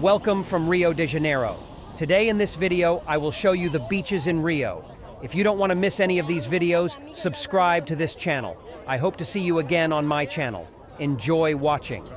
Welcome from Rio de Janeiro. Today in this video, I will show you the beaches in Rio. If you don't want to miss any of these videos, subscribe to this channel. I hope to see you again on my channel. Enjoy watching.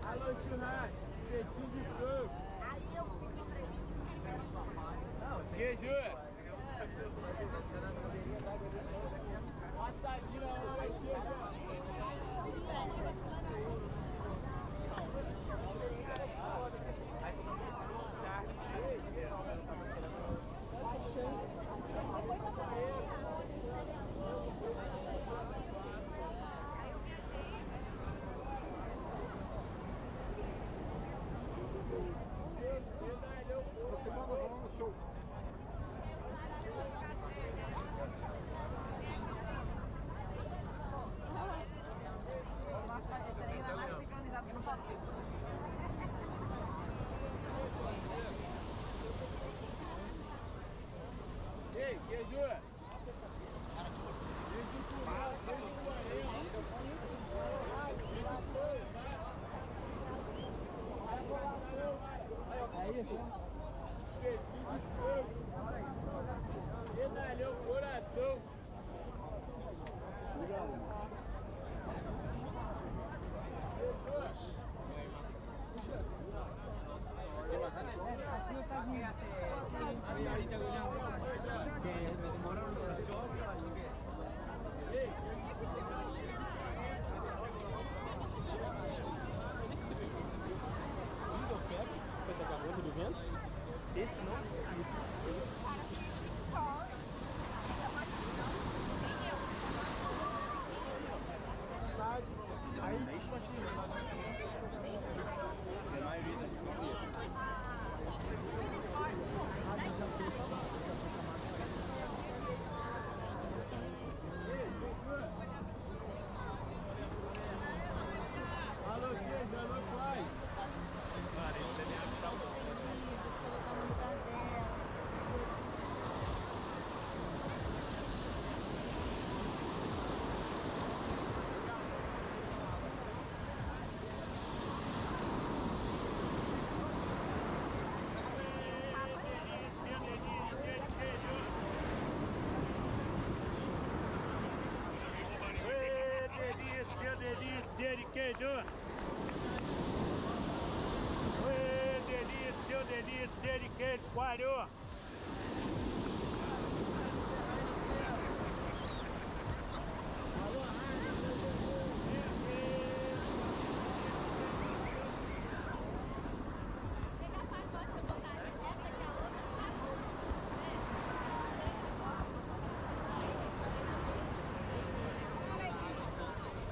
Alô, churrasco, peitinho de frango. Queijo. Passadinha, Ei, queijo! É isso. Medalhão coração. Esse não? Aí deixa aqui. A maioria das Alô, queijo, alô, pai. Delícia de queijo! Oi, delícia de queijo, coalho!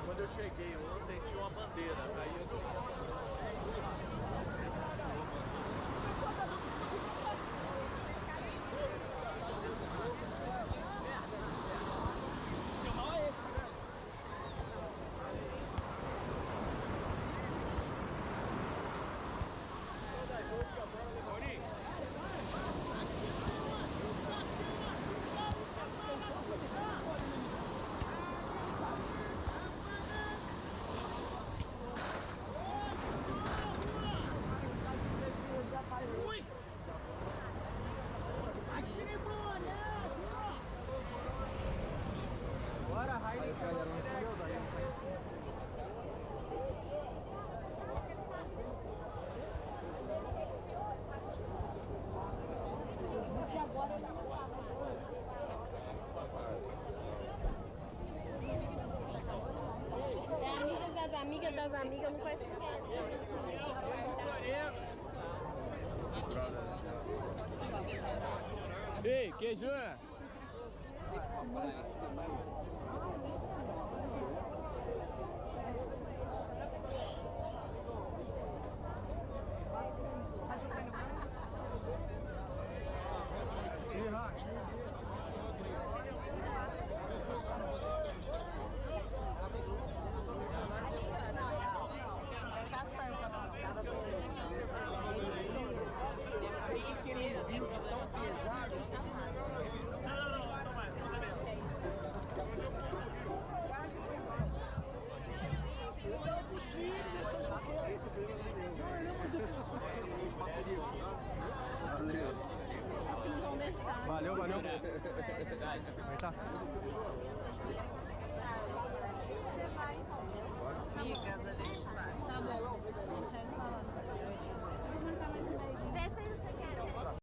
Quando eu cheguei ontem tinha uma bandeira, aí eu... Bora, Raí. É amiga das amigas, não conhece ninguém. Ei, queijo! Castanho pra nós. Tão pesado. Esse problema não é meu. Não, mas eu passaria. Valeu. Acho que não vão deixar. Valeu. É.